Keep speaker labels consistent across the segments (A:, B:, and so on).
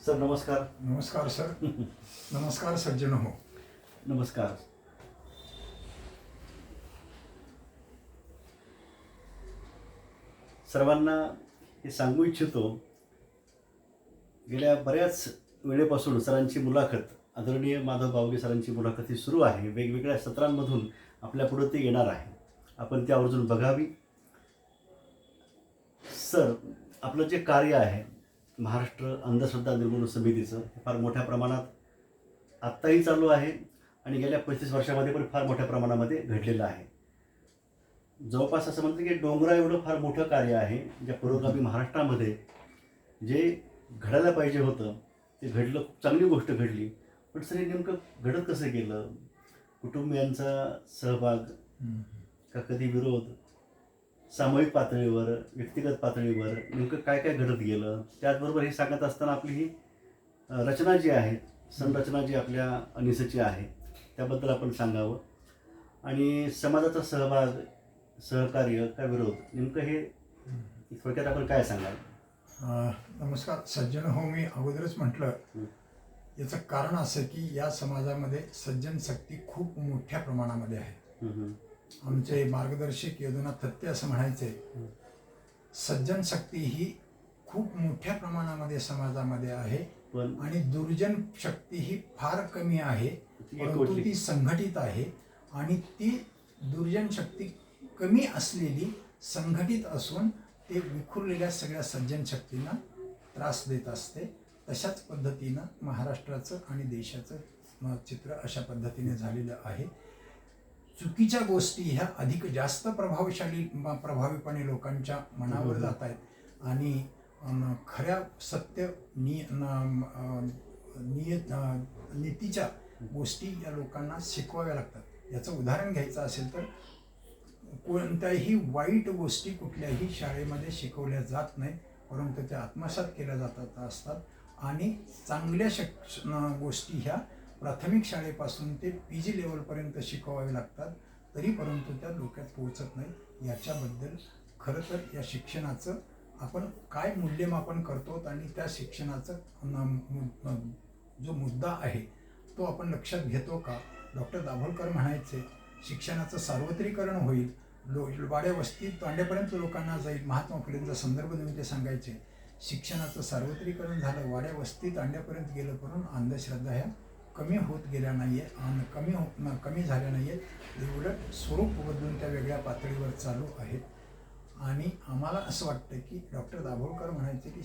A: Sir नमस्कार.
B: नमस्कार sir. नमस्कार सज्जन हो.
A: नमस्कार. सर्वांना हे सांगू इच्छितो, गेल्या बऱ्याच वेळेपासून सरांची मुलाखत, आदरणीय माधव गावगे सरांची मुलाखत ही सुरू आहे. वेगवेगळ्या सत्रांमधून आपल्यापुढे ते येणार आहे. आपण ती आवर्जून बघावी. सर, आपलं जे कार्य आहे महाराष्ट्र अंधश्रद्धा निर्मूलन समितीचं, हे फार मोठ्या प्रमाणात आत्ताही चालू आहे आणि गेल्या 35 वर्षामध्ये पण फार मोठ्या प्रमाणामध्ये घडलेलं आहे. जवळपास असं म्हणतं की डोंगरा एवढं फार मोठं कार्य आहे, ज्या पुरोगामी महाराष्ट्रामध्ये जे घडायला पाहिजे होतं ते घडलं. खूप चांगली गोष्ट घडली. पण सर, हे नेमकं घडत कसं गेलं? कुटुंबियांचा सहभाग का कधी विरोध? सामूहिक पातळीवर, व्यक्तिगत पातळीवर नेमकं काय काय घडत गेलं? त्याचबरोबर हे सांगत असताना आपली ही रचना जी आहे, संरचना जी आपल्या अनिसची आहे, त्याबद्दल आपण सांगावं. आणि समाजाचा सहभाग, सहकार्य का विरोध, नेमकं हे थोडक्यात आपण काय सांगाल?
B: नमस्कार सज्जन हो. मी अगोदरच म्हटलं, याचं कारण असं की या समाजामध्ये सज्जन शक्ती खूप मोठ्या प्रमाणामध्ये आहे. आमचे मार्गदर्शक यदुनाथ थत्ते असं म्हणायचे, सज्जन शक्ती ही खूप मोठ्या प्रमाणामध्ये समाजामध्ये आहे आणि दुर्जन शक्ती ही फार कमी आहे, परंतु ती संघटित आहे. आणि ती दुर्जन शक्ती कमी असलेली संघटित असून ते विखुरलेल्या सगळ्या सज्जन शक्तींना त्रास देत असते. तशाच पद्धतीनं महाराष्ट्राचं आणि देशाचं चित्र अशा पद्धतीने झालेलं आहे. चुकीच्या गोष्टी ह्या अधिक जास्त प्रभावीपणे लोकांच्या मनावर जात आहेत आणि खऱ्या सत्य नीतीच्या गोष्टी या लोकांना शिकवाव्या लागतात. याचं उदाहरण घ्यायचं असेल तर, कोणत्याही वाईट गोष्टी कुठल्याही शाळेमध्ये शिकवल्या जात नाही, परंतु त्या आत्मसात केल्या जातात असतात. आणि चांगल्या गोष्टी ह्या प्राथमिक शाळेपासून ते PG लेवलपर्यंत शिकवावे लागतात, तरी परंतु त्या डोक्यात पोहोचत नाही. याच्याबद्दल खरं तर या शिक्षणाचं आपण काय मूल्यमापन करतो आणि त्या शिक्षणाचं जो मुद्दा आहे तो आपण लक्षात घेतो का? डॉक्टर दाभोलकर म्हणायचे, शिक्षणाचं सार्वत्रिकरण होईल, वाड्या वस्तीत तांड्यापर्यंत लोकांना जाईल. महात्मा फुलेंचा संदर्भ देऊन ते सांगायचे, शिक्षणाचं सार्वत्रिकरण झालं, वाड्या वस्तीत तांड्यापर्यंत गेलं, पण अंधश्रद्धा ह्या कमी होत गेल्या नाही आहे, कमी झाल्या नाही आहेत. एवढं स्वरूप बदलून त्या वेगळ्या पातळीवर चालू आहेत. आणि आम्हाला असं वाटतं की डॉक्टर दाभोलकर म्हणायचे की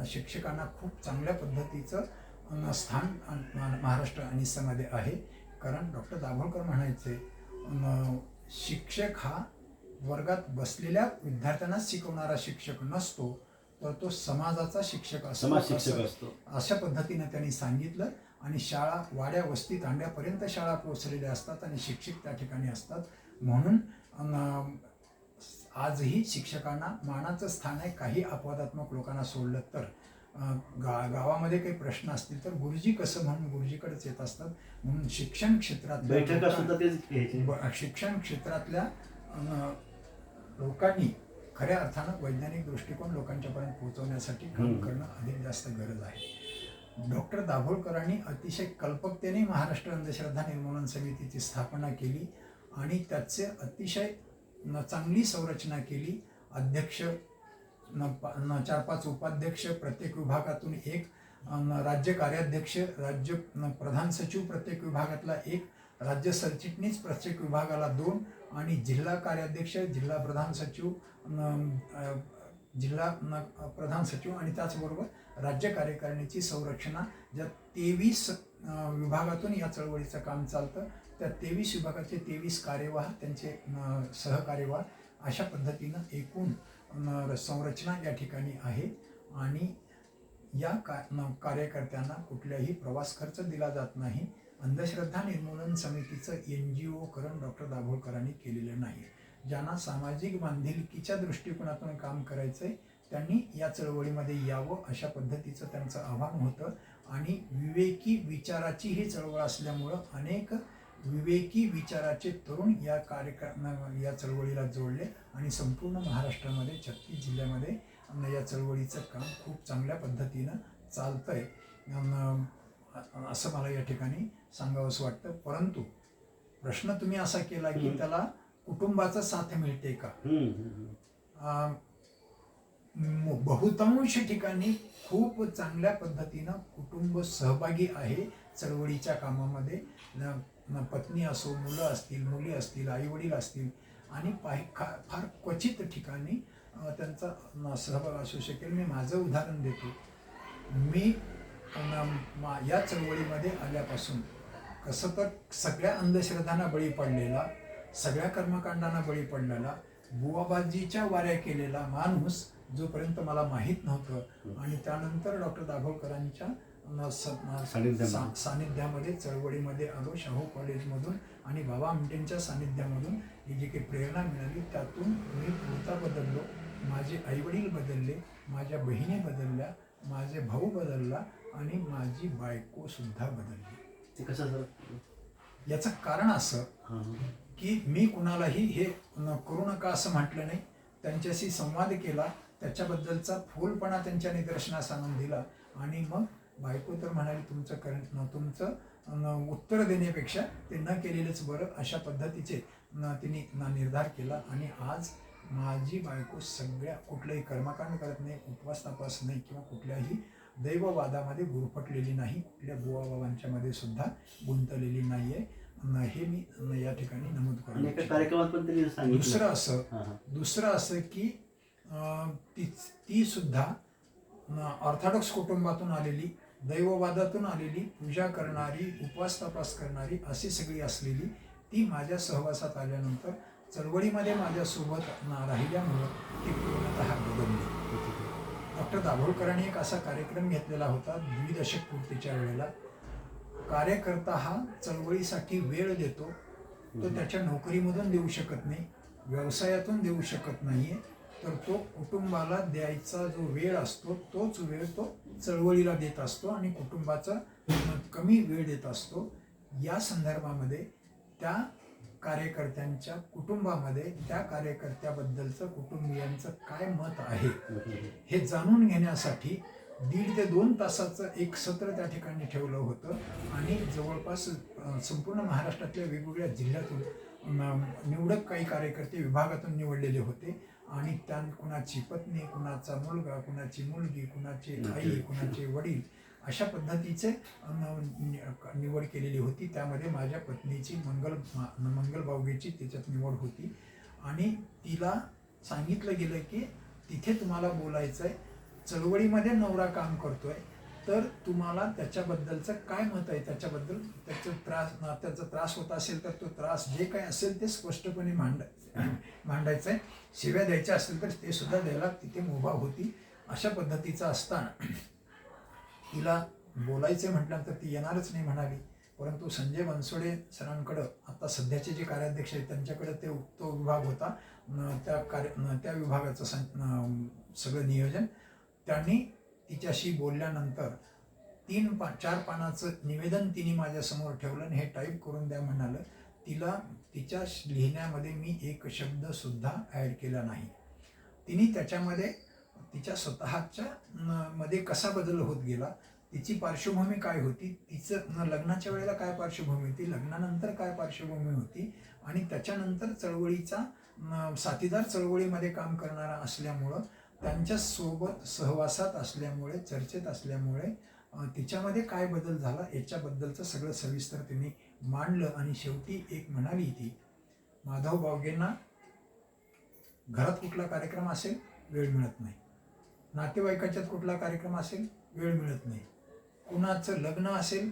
B: शिक्षकांना खूप चांगल्या पद्धतीचं स्थान महाराष्ट्र आणि समाजामध्ये आहे. कारण डॉक्टर दाभोलकर म्हणायचे, शिक्षक हा वर्गात बसलेल्या विद्यार्थ्यांना शिकवणारा शिक्षक नसतो, तर तो समाजाचा शिक्षक असतो. अशा पद्धतीनं त्यांनी सांगितलं. आणि शाळा वाड्या वस्ती तांड्यापर्यंत शाळा पोहोचलेल्या असतात आणि शिक्षक त्या ठिकाणी असतात. म्हणून आजही शिक्षकांना मानाचं स्थान आहे. काही अपवादात्मक लोकांना सोडलं तर गावामध्ये काही प्रश्न असतील तर गुरुजी कसं म्हणून गुरुजीकडेच येत असतात. म्हणून शिक्षण क्षेत्रातल्या लोकांनी खऱ्या अर्थानं वैज्ञानिक दृष्टिकोन लोकांच्यापर्यंत पोहोचवण्यासाठी काम करणं अधिक जास्त गरज आहे. डॉक्टर दाभोलकरांनी अतिशय कल्पकतेने महाराष्ट्र अंधश्रद्धा निर्मूलन समितीची स्थापना केली आणि त्याचे अतिशय चांगली संरचना केली. अध्यक्ष, 4-5 उपाध्यक्ष, प्रत्येक विभागातून एक, राज्य कार्याध्यक्ष, राज्य प्रधान सचिव प्रत्येक विभागातला एक, राज्य सरचिटणीस प्रत्येक विभागाला 2 आणि जिल्हा कार्याध्यक्ष, जिल्हा प्रधान सचिव, जिल्हा प्रधान सचिव आणि त्याचबरोबर राज्य कार्यकारिणीची संरचना. ज्या 23 विभागातून या चळवळीचं काम चालतं, त्या 23 विभागाचे 23 कार्यवाह, त्यांचे सहकार्यवाह, अशा पद्धतीनं एकूण संरचना या ठिकाणी आहे. आणि या कार्यकर्त्यांना कुठल्याही प्रवास खर्च दिला जात नाही. अंधश्रद्धा निर्मूलन समितीचं NGO करण डॉक्टर दाभोलकरांनी केलेलं नाही. ज्यांना सामाजिक बांधिलकीच्या दृष्टिकोनातून काम करायचंय त्यांनी या चळवळीमध्ये यावं, अशा पद्धतीचं त्यांचं आव्हान होतं. आणि विवेकी विचाराची ही चळवळ असल्यामुळं अनेक विवेकी विचाराचे तरुण या चळवळीला जोडले आणि संपूर्ण महाराष्ट्रामध्ये 36 जिल्ह्यामध्ये या चळवळीचं काम खूप चांगल्या पद्धतीनं चालतंय असं मला या ठिकाणी सांगावंसं वाटतं. परंतु प्रश्न तुम्ही असा केला की त्याला कुटुंबाचा साथ मिळते का. बहुतांश ठिकाणी खूप चांगल्या पद्धतीनं कुटुंब सहभागी आहे चळवळीच्या कामामध्ये. पत्नी असो, मुलं असतील, मुली असतील, आईवडील असतील, आणि फार क्वचित ठिकाणी त्यांचा सहभाग असू शकेल. मी माझं उदाहरण देतो. मी या चळवळीमध्ये आल्यापासून कसं तर सगळ्या अंधश्रद्धांना बळी पडलेला, सगळ्या कर्मकांडांना बळी पडलेला, बुवाबाजीच्या वाऱ्या केलेला माणूस जोपर्यंत मला माहीत नव्हतं, आणि त्यानंतर डॉक्टर दाभोळकरांच्या सानिध्यामध्ये चळवळीमध्ये आलो, शाहू कॉलेजमधून आणि बाबा आमटेंच्या सानिध्यामधून ही जी काही प्रेरणा मिळाली, त्यातून मी पूर्णतः बदललो. माझे आईवडील बदलले, माझ्या बहिणी बदलल्या, माझे भाऊ बदलला, आणि माझी बायकोसुद्धा बदलली.
A: ते कसं सर?
B: याचं कारण असं की मी कुणालाही हे करू नका असं म्हटलं नाही. त्यांच्याशी संवाद केला, त्याच्याबद्दलचा फोलपणा त्यांच्या निदर्शनास आणून दिला, आणि मग बायको तर म्हणाली तुमचं उत्तर देण्यापेक्षा ते न केलेलंच बरं, अशा पद्धतीचे तिने निर्धार केला. आणि आज माझी बायको कुठलंही कर्मकांड करत नाही, उपवास तपास नाही, किंवा कुठल्याही दैववादामध्ये गुरफटलेली नाही, कुठल्या बुवाबाबांच्या मध्ये सुद्धा गुंतलेली नाही आहे. हे मी या ठिकाणी नमूद करतो.
A: कार्यक्रमात पण त्यांनी
B: सांगितलं. दुसरं असं की ती सुद्धा ऑर्थोडॉक्स कुटुंबातून आलेली, दैववादातून आलेली, पूजा करणारी, उपवास तपास करणारी अशी सगळी असलेली ती माझ्या सहवासात आल्यानंतर चळवळीमध्ये माझ्यासोबत राहिल्यामुळं ती पूर्णतः बदलली. डॉक्टर दाभोळकरांनी एक असा कार्यक्रम घेतलेला होता द्विदशक पूर्तीच्या वेळेला. कार्यकर्ता हा चळवळीसाठी वेळ देतो, तो त्याच्या नोकरीमधून देऊ शकत नाही, व्यवसायातून देऊ शकत नाहीये, तर तो कुटुंबाला द्यायचा जो वेळ असतो तोच वेळ तो चळवळीला देत असतो, आणि कुटुंबाचा कमी वेळ देत असतो. या संदर्भामध्ये त्या कार्यकर्त्यांच्या कुटुंबामध्ये त्या कार्यकर्त्याबद्दलचं कुटुंबियांचं काय मत आहे हे जाणून घेण्यासाठी 1.5 ते 2 तासाचं एक सत्र त्या ठिकाणी ठेवलं होतं. आणि जवळपास संपूर्ण महाराष्ट्रातल्या वेगवेगळ्या जिल्ह्यातून निवडक काही कार्यकर्ते विभागातून निवडलेले होते, आणि कुणाची पत्नी, कुणाचा मुलगा, कुणाची मुलगी, कुणाची आई, कुणाचे वडील, अशा पद्धतीचे निवड केलेली होती. त्यामध्ये माझ्या पत्नीची मंगल बावगेची त्याच्यात निवड होती, आणि तिला सांगितलं गेलं की तिथे तुम्हाला बोलायचं आहे, चळवळीमध्ये नवरा काम करतोय, तर तुम्हाला त्याच्याबद्दलचं काय मत आहे, त्याच्याबद्दल त्याचा त्रास होत असेल तर तो त्रास जे काय असेल ते स्पष्टपणे मांडायचं आहे. शिव्या द्यायच्या असेल तर ते सुद्धा द्यायला तिथे मुभा होती. अशा पद्धतीचं असताना तिला बोलायचं म्हटल्यानंतर ती येणारच नाही म्हणाली. परंतु संजय बनसोडे सरांकडं, आता सध्याचे जे कार्याध्यक्ष आहेत त्यांच्याकडे तो विभाग होता, त्या विभागाचं सगळं नियोजन त्यांनी तिच्याशी बोलल्यानंतर 3-4 पानाचं निवेदन तिने माझ्यासमोर ठेवलं, आणि हे टाईप करून द्या म्हणालं. तिच्या लिहिण्यामध्ये मी एक शब्द सुद्धा ॲड केला नाही. तिने त्याच्यामध्ये तिच्या स्वतःच्या मध्ये कसा बदल होत गेला, तिची पार्श्वभूमी काय होती, तिचं लग्नाच्या वेळेला काय पार्श्वभूमी होती, लग्नानंतर काय पार्श्वभूमी होती, आणि त्याच्यानंतर चळवळीचा साथीदार चळवळीमध्ये काम करणारा असल्यामुळं, त्यांच्यासोबत सहवासात असल्यामुळे, चर्चेत असल्यामुळे तिच्यामध्ये काय बदल झाला याच्याबद्दलचं सगळं सविस्तर तिने मांडलं. आणि शेवटी एक म्हणाली ती, माधव बावगेंना घरात कुठला कार्यक्रम असेल वेळ मिळत नाही, नातेवाईकाच्यात कुठला कार्यक्रम असेल वेळ मिळत नाही, कुणाचं लग्न असेल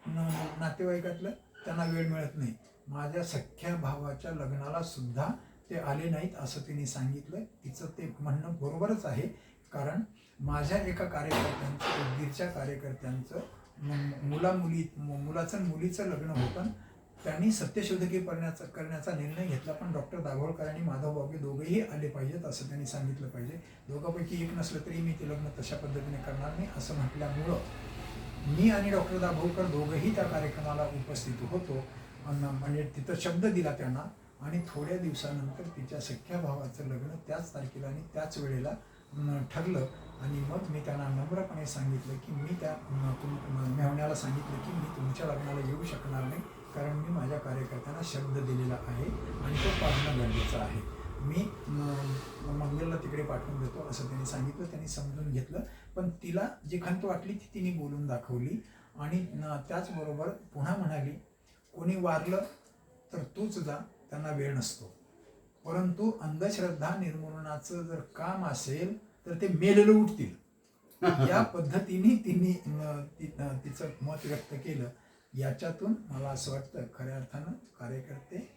B: नातेवाईकातलं त्यांना वेळ मिळत नाही, माझ्या सख्ख्या भावाच्या लग्नाला सुद्धा ते आले नाहीत असं तिने सांगितलं. तिचं ते म्हणणं बरोबरच आहे, कारण माझ्या एका कार्यकर्त्यांचं, उदगीरच्या कार्यकर्त्यांचं मुलाचं आणि मुलीचं लग्न होतं. त्यांनी सत्यशोधकी करण्याचा निर्णय घेतला, पण डॉक्टर दाभोळकर आणि माधव बावगे दोघेही आले पाहिजेत असं त्यांनी सांगितलं पाहिजे. दोघांपैकी एक नसलं तरी मी ते लग्न तशा पद्धतीने करणार नाही असं म्हटल्यामुळं मी आणि डॉक्टर दाभोळकर दोघंही त्या कार्यक्रमाला उपस्थित होतो. म्हणजे तिथं शब्द दिला त्यांना, आणि थोड्या दिवसानंतर तिच्या सख्ख्या भावाचं लग्न त्याच तारखेला आणि त्याच वेळेला ठरलं. आणि मग मी त्यांना नम्रपणे सांगितलं की मी त्या मेव्हण्याला सांगितलं की मी तुमच्या लग्नाला येऊ शकणार नाही, कारण मी माझ्या कार्यकर्त्यांना शब्द दिलेला आहे आणि तो पाळणं गरजेचं आहे. मी मंगलला तिकडे पाठवून देतो असं त्यांनी सांगितलं. त्यांनी समजून घेतलं. पण तिला जी खंत वाटली ती तिने बोलून दाखवली आणि त्याचबरोबर पुन्हा म्हणाली, कोणी वारलं तर तूच जा, त्यांना वेळ नसतो. परंतु अंधश्रद्धा निर्मूलनाचं जर काम असेल तर ते मेलेलं उठतील. या पद्धतीने तिने तिचं मत व्यक्त केलं. याच्यातून मला असं वाटतं खऱ्या अर्थानं कार्यकर्ते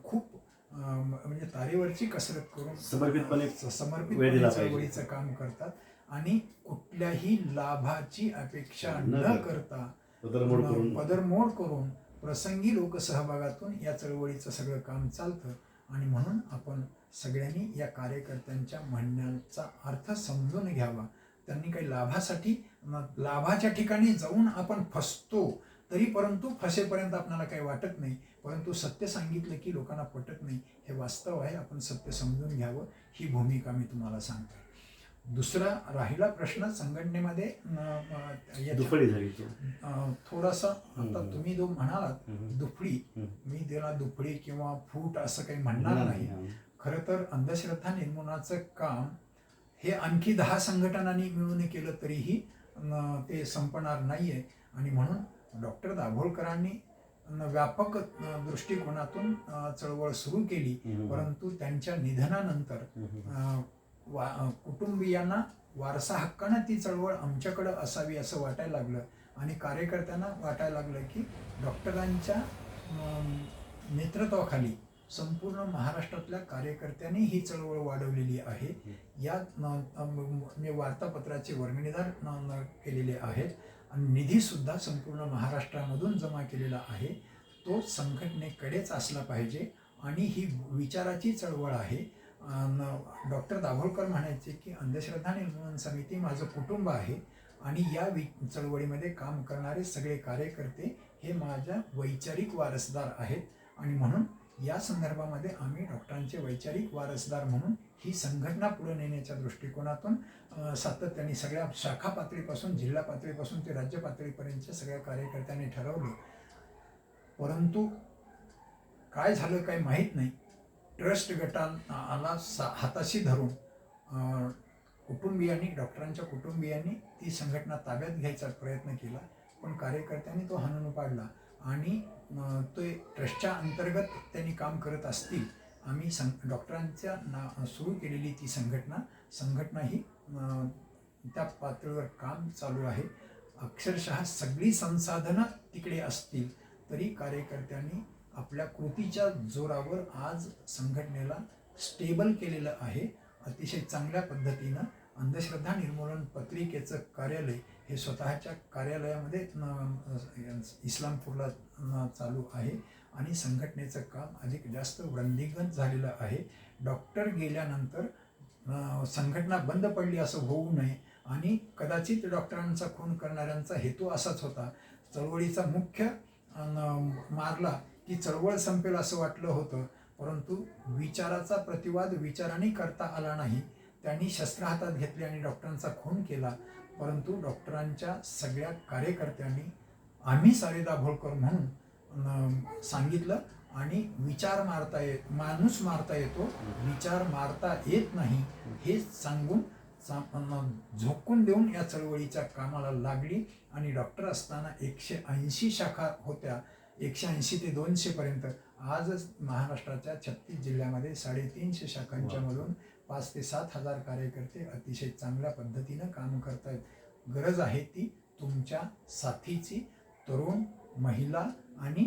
B: खूप म्हणजे तारेवरची कसरत करून समर्पितपणे चळवळीचं काम करतात आणि कुठल्याही लाभाची अपेक्षा न करता पदरमोड करून प्रसंगी लोकसहभागातून या चळवळीचं सगळं काम चालतं. आणि म्हणून आपण सगळ्यांनी या कार्यकर्त्यांच्या म्हणण्याचा अर्थ समजून घ्यावा. त्यांनी काही लाभाच्या ठिकाणी जाऊन आपण फसतो तरी परंतु फसेपर्यंत आपल्याला काही वाटत नाही, परंतु सत्य सांगितलं की लोकांना पटत नाही, हे वास्तव आहे. आपण सत्य समजून घ्यावं, ही भूमिका मी तुम्हाला सांगतो. दुसरा राहिला प्रश्न संघटनेमध्ये थोडासा आता तुम्ही जो म्हणालात दुफळी, मी त्याला दुफळी किंवा फूट असं काही म्हणणार नाही. खरं तर अंधश्रद्धा निर्मूलनाचं काम हे आणखी 10 संघटनांनी मिळून केलं तरीही ते संपणार नाहीये. आणि म्हणून डॉक्टर दाभोळकरांनी व्यापक दृष्टिकोनातून चळवळ सुरू केली, परंतु त्यांच्या निधनानंतर कुटुंबियांना वारसा हक्कानं ती चळवळ आमच्याकडं असावी असं वाटायला लागलं आणि कार्यकर्त्यांना वाटायला लागलं की डॉक्टरांच्या नेतृत्वाखाली संपूर्ण महाराष्ट्रातल्या कार्यकर्त्यांनी ही चळवळ वाढवलेली आहे. यात वार्तापत्राचे वर्गणीदार केलेले आहेत आणि निधीसुद्धा संपूर्ण महाराष्ट्रामधून जमा केलेला आहे. तो संघटनेकडेच असला पाहिजे आणि ही विचाराची चळवळ आहे. डॉक्टर दाभोळकर म्हणायचे की अंधश्रद्धा निर्मूलन समिती माझं कुटुंब आहे आणि या चळवळीमध्ये काम करणारे सगळे कार्यकर्ते हे माझ्या वैचारिक वारसदार आहेत आणि म्हणून या संदर्भामध्ये आम्ही डॉक्टरांचे वैचारिक वारसदार म्हणून ही संघटना पुढे नेण्याच्या दृष्टिकोनातून सातत्याने सगळ्या शाखा पातळीपासून जिल्हा पातळीपासून ते राज्य पातळीपर्यंतच्या सगळ्या कार्यकर्त्यांनी ठरवलं. परंतु काय झालं काही माहीत नाही. ट्रस्ट गटाला हाताशी धरून डॉक्टरांच्या कुटुंबियांनी ती संघटना ताब्यात घ्यायचा प्रयत्न केला, पण कार्यकर्त्यांनी तो हाणून पाडला आणि ते ट्रस्टच्या अंतर्गत त्यांनी काम करत असतील. आम्ही डॉक्टरांच्या सुरू केलेली ती संघटना ही त्या पातळीवर काम चालू आहे. अक्षरशः सगळी संसाधनं तिकडे असतील तरी कार्यकर्त्यांनी आपल्या कृतीच्या जोरावर आज संघटनेला स्टेबल केलेलं आहे. अतिशय चांगल्या पद्धतीनं अंधश्रद्धा निर्मूलन पत्रिकेचं कार्यालय हे स्वतःच्या कार्यालयामध्ये इस्लामपूरला चालू आहे आणि संघटनेचं काम अधिक जास्त वृद्धिंगत झालेलं आहे. डॉक्टर गेल्यानंतर संघटना बंद पडली असं होऊ नये आणि कदाचित डॉक्टरांचा खून करणाऱ्यांचा हेतू असाच होता. चळवळीचा मुख्य मारला की चळवळ संपेल असं वाटलं होतं, परंतु विचाराचा प्रतिवाद विचाराने करता आला नाही. त्यांनी शस्त्र हातात घेतले आणि डॉक्टरांचा खून केला. परंतु डॉक्टरांच्या सगळ्या कार्यकर्त्यांनी आम्ही सारे दाभोळकर म्हणून सांगितलं आणि माणूस मारता येतो, विचार मारता येत नाही हे सांगून झोकून देऊन या चळवळीच्या कामाला लागली. आणि डॉक्टर असताना 180 शाखा होत्या, 180 ते 200 पर्यंत. आजच महाराष्ट्राच्या 36 जिल्ह्यामध्ये 350 शाखांच्या मधून 5 ते 7 हजार कार्यकर्ते अतिशय चांगल्या पद्धतीनं काम करतायत. गरज आहे ती तुमच्या साथीची. तरुण, महिला आणि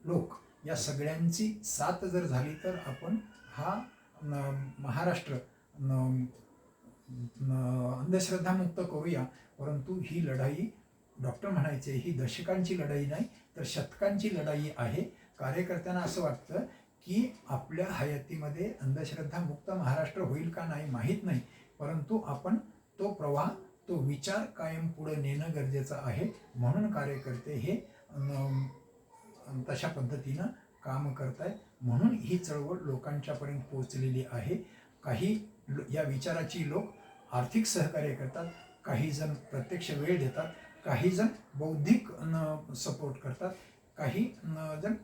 B: लोक या सगळ्यांची साथ जर झाली तर आपण हा महाराष्ट्र अंधश्रद्धामुक्त करूया. परंतु ही लढाई डॉक्टर म्हणायचे ही दशकांची लढाई नाही तर शतकांची लढाई आहे. कार्यकर्त्यांना असं वाटतं की आपल्या हयातीमध्ये अंधश्रद्धामुक्त महाराष्ट्र होईल का नाही माहीत नाही, परंतु आपण तो प्रवाह, तो विचार कायम पुढे नेणं गरजेचं आहे. म्हणून कार्यकर्ते हे तशा पद्धतीनं काम करतायत. म्हणून ही चळवळ लोकांच्यापर्यंत पोहोचलेली आहे. काही या विचाराची लोक आर्थिक सहकार्य करतात, काही जण प्रत्यक्ष वेळ देतात, काही जण बौद्धिक सपोर्ट करतात, काही जण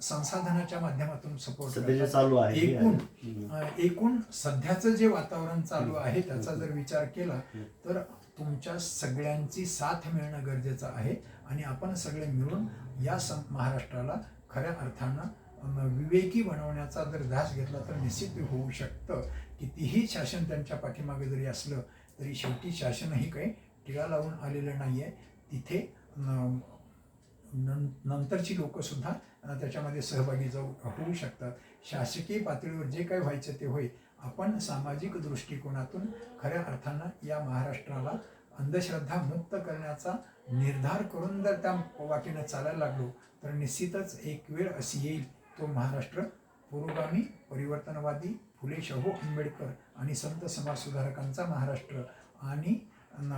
B: संसाधनाच्या माध्यमातून सपोर्ट
A: सध्या जे
B: करतात.
A: चालू आहे हे आहे.
B: एकूण सध्याचं जे वातावरण चालू आहे त्याचा जर विचार केला तर तुमच्या सगळ्यांची साथ मिळणं गरजेचं आहे आणि आपण सगळे मिळून या महाराष्ट्राला खऱ्या अर्थानं विवेकी बनवण्याचा जर ध्यास घेतला तर निश्चित होऊ शकतं. कितीही शासन त्यांच्या पाठीमागे जरी असलं तरी शेवटी शासनही काही टिळा लावून आलेलं नाही आहे. तिथे नंतरची लोकंसुद्धा त्याच्यामध्ये सहभागी होऊ शकतात. शासकीय पातळीवर जे काही व्हायचं ते होईल. आपण सामाजिक दृष्टिकोनातून खऱ्या अर्थानं या महाराष्ट्राला अंधश्रद्धा मुक्त करण्याचा निर्धार करून जर त्या वाटेनं चालायला लागलो तर निश्चितच एक वेळ अशी येईल तो महाराष्ट्र पुरोगामी, परिवर्तनवादी, फुले शाहू आंबेडकर आणि संत समाजसुधारकांचा महाराष्ट्र आणि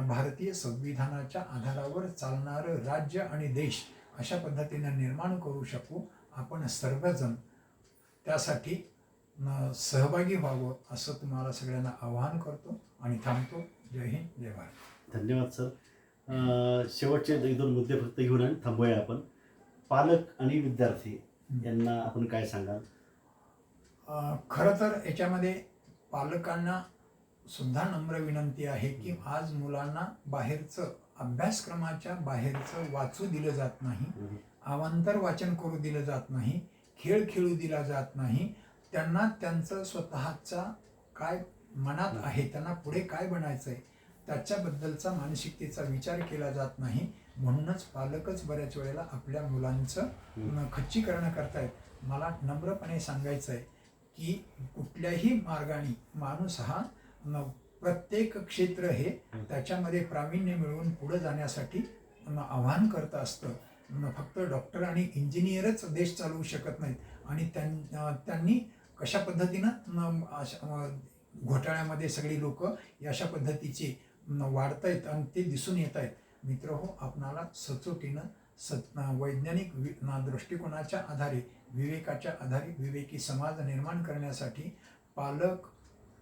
B: भारतीय संविधानाच्या आधारावर चालणारं राज्य आणि देश अशा पद्धतीनं निर्माण करू शकू. आपण सर्वजण त्यासाठी सहभागी व्हावं असं तुम्हाला सगळ्यांना आवाहन करतो आणि थांबतो. जय हिंद, जय भारत.
A: धन्यवाद सर. शेवटचे 1-2 मुद्दे फक्त घेऊन आणि थांबूया आपण. पालक आणि विद्यार्थी यांना आपण काय सांगाल?
B: खरं तर याच्यामध्ये पालकांना सुद्धा नम्र विनंती आहे की आज मुलांना बाहेरचं अभ्यासक्रमाच्या बाहेरचं वाचू दिलं जात नाही, अवांतर वाचन करू दिलं जात नाही, खेळ खेळू दिला जात नाही. त्यांना त्यांचं स्वतःचा काय मनात आहे, त्यांना पुढे काय बनायचं आहे त्याच्याबद्दलचा मानसिकतेचा विचार केला जात नाही. म्हणूनच पालकच बऱ्याच वेळेला आपल्या मुलांचं खच्चीकरण करतायत. मला नम्रपणे सांगायचं आहे की कुठल्याही मार्गाने माणूस हा प्रत्येक क्षेत्र हे त्याच्यामध्ये प्रावीण्य मिळवून पुढे जाण्यासाठी आव्हान करत असतं. फक्त डॉक्टर आणि इंजिनियरच देश चालवू शकत नाहीत आणि त्यांनी कशा पद्धतीनं घोटाळ्यामध्ये सगळी लोक अशा पद्धतीचे वाढत आहेत आणि ते दिसून येत आहेत. मित्र हो, आपणाला सचोटीनं वैज्ञानिक दृष्टिकोनाच्या आधारे, विवेकाच्या आधारे विवेकी समाज निर्माण करण्यासाठी पालक,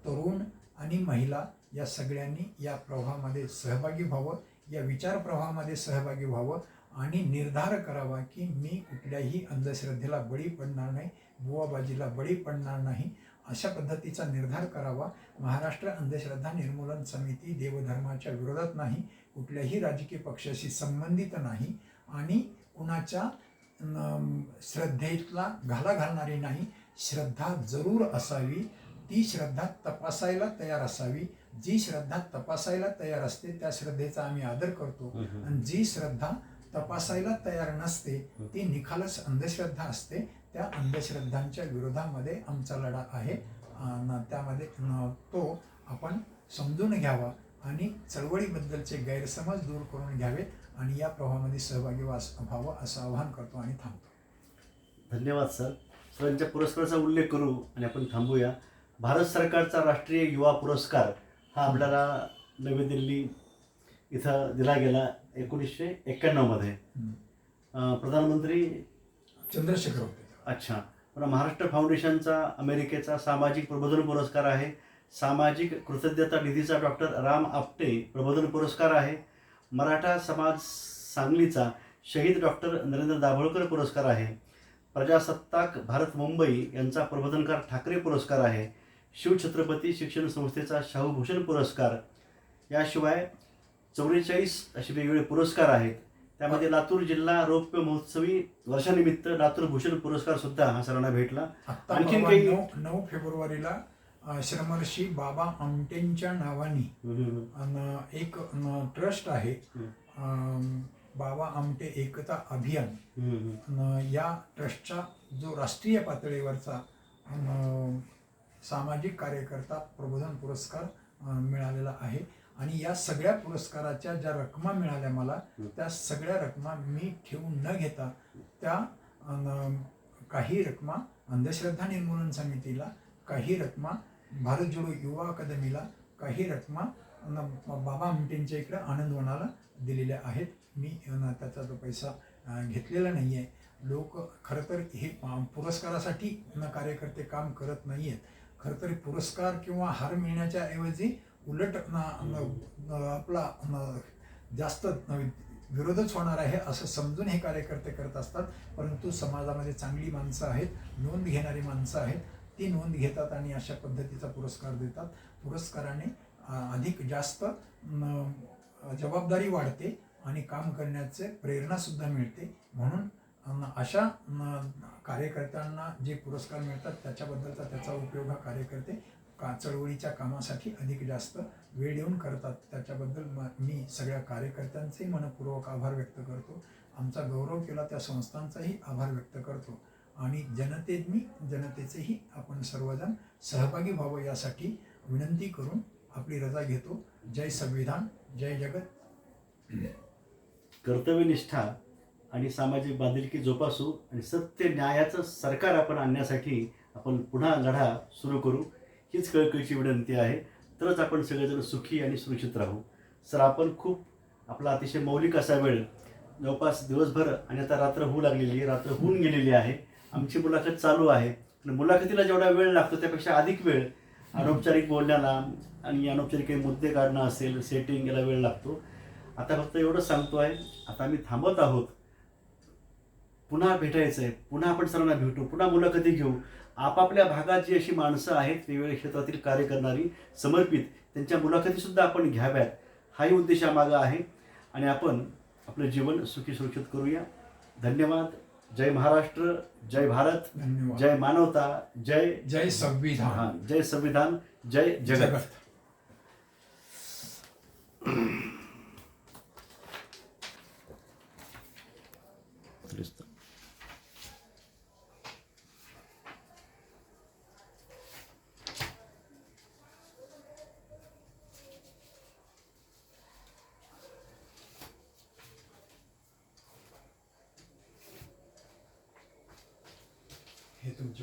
B: तरुण आणि महिला या सगळ्यांनी या प्रवाहामध्ये सहभागी व्हावं, या विचार प्रवाहामध्ये सहभागी व्हावं आणि निर्धार करावा की मी कुठल्याही अंधश्रद्धेला बळी पडणार नाही, बुवाबाजीला बळी पडणार नाही. अशा पद्धतीचा निर्धार करावा. महाराष्ट्र अंधश्रद्धा निर्मूलन समिती देवधर्माच्या विरोधात नाही, कुठल्याही राजकीय पक्षाशी संबंधित नाही आणि कुणाच्या श्रद्धेला घाला घालणारी नाही. श्रद्धा जरूर असावी, ती श्रद्धा तपासायला तयार असावी. जी श्रद्धा तपासायला तयार असते त्या श्रद्धेचा आम्ही आदर करतो आणि जी श्रद्धा तपासायला तयार नसते ती निखालस अंधश्रद्धा असते. त्या अंधश्रद्धांच्या विरोधामध्ये आमचा लढा आहे. त्यामध्ये तो आपण समजून घ्यावा आणि चळवळीबद्दलचे गैरसमज दूर करून घ्यावेत आणि या प्रवाहामध्ये सहभागी व्हावं असं आवाहन करतो आणि थांबतो.
A: धन्यवाद सर. सरांच्या पुरस्काराचा उल्लेख करू आणि आपण थांबूया. भारत सरकारचा राष्ट्रीय युवा पुरस्कार हा आपल्याला नवी दिल्ली इथं दिला गेला 1991 मध्ये. प्रधानमंत्री
B: चंद्रशेखर होते.
A: अच्छा. पण महाराष्ट्र फाउंडेशनचा अमेरिकेचा सामाजिक प्रबोधन पुरस्कार आहे. सामाजिक कृतज्ञता निधीचा डॉक्टर राम आपटे प्रबोधन पुरस्कार आहे. मराठा समाज सांगलीचा शहीद डॉक्टर नरेंद्र दाभोळकर पुरस्कार आहे. प्रजासत्ताक भारत मुंबई यांचा प्रबोधनकार ठाकरे पुरस्कार आहे. शिवछत्रपती शिक्षण संस्थेचा शाहूभूषण पुरस्कार. याशिवाय 44 असे वेगवेगळे पुरस्कार आहेत. त्यामध्ये लातूर जिल्हा रौप्य महोत्सवी वर्षानिमित्त लातूर भूषण पुरस्कार सुद्धा हा सरांना भेटला.
B: आणखीन काही 9 फेब्रुवारीला श्रमर्षी बाबा आमटेंच्या नावाने एक ट्रस्ट आहे, बाबा आमटे एकता अभियान. या ट्रस्टचा जो राष्ट्रीय पातळीवरचा सामाजिक कार्यकर्ता प्रबोधन पुरस्कार मिळालेला आहे आणि या सगळ्या पुरस्काराच्या ज्या रकमा मिळाल्या मला त्या सगळ्या रकमा मी ठेवून न घेता त्या काही रकमा अंधश्रद्धा निर्मूलन समितीला, काही रकमा भारत जोडो युवा अकादमीला, काही रकमा बाबा आमटेंच्या इकडे आनंदवनाला दिलेल्या आहेत. मी त्याचा तो पैसा घेतलेला नाही आहे. लोक खरं तर हे पुरस्कारासाठी कार्यकर्ते काम करत नाही आहेत. खरं तर पुरस्कार किंवा हार मिळण्याच्या ऐवजी उलट आपला जास्त विरोधच होणार आहे असं समजून हे कार्यकर्ते करत असतात. परंतु समाजामध्ये चांगली माणसं आहेत, नोंद घेणारी माणसं आहेत, ती नोंद घेतात आणि अशा पद्धतीचा पुरस्कार देतात. पुरस्काराने अधिक जास्त जबाबदारी वाढते आणि काम करण्याचे प्रेरणासुद्धा मिळते. म्हणून अशा कार्यकर्त्यांना जे पुरस्कार मिळतात त्याच्याबद्दलचा त्याचा उपयोग हा कार्यकर्ते चळवळीच्या कामासाठी अधिक जास्त वेळ देऊन करतात. त्याच्याबद्दल मी सगळ्या कार्यकर्त्यांचेही मनपूर्वक आभार व्यक्त करतो. आमचा गौरव केला त्या संस्थांचाही आभार व्यक्त करतो आणि जनतेचेही आपण सर्वजण सहभागी व्हावं यासाठी विनंती करून आपली रजा घेतो. जय संविधान, जय जगत.
A: कर्तव्यनिष्ठा आणि सामाजिक बांधिलकी जोपासू आणि सत्य न्यायाचं सरकार आपण आणण्यासाठी आपण पुन्हा लढा सुरू करू, हीच कळकळीची विनंती आहे. तरच आपण सगळेजण सुखी आणि सुरक्षित राहू. सर, आपण खूप आपला अतिशय मौलिक असा वेळ जवळपास दिवसभर आणि आता रात्र होऊ लागलेली आहे, रात्र होऊन गेलेली आहे. आमची मुलाखत चालू आहे. मुलाखतीला जेवढा वेळ लागतो त्यापेक्षा अधिक वेळ अनौपचारिक बोलण्याला आणि अनौपचारिक काही मुद्दे काढणं असेल, सेटिंग याला वेळ लागतो. आता फक्त एवढंच सांगतो आहे, आता आम्ही थांबत आहोत. पुन्हा भेटायचं आहे, पुन्हा आपण सर्वांना भेटू, पुन्हा मुलाखती घेऊ. आपापल्या भागात जी अशी माणसं आहेत वेगवेगळ्या क्षेत्रातील कार्य करणारी, समर्पित, त्यांच्या मुलाखतीसुद्धा आपण घ्याव्यात, हाही उद्देश मागं आहे. आणि आपण आपलं जीवन सुखी सुरक्षित करूया. धन्यवाद. जय महाराष्ट्र, जय भारत,
B: धन्यवाद.
A: जय मानवता, जय
B: जय संविधान,
A: जय संविधान, जय जगत.
B: हे तुमचे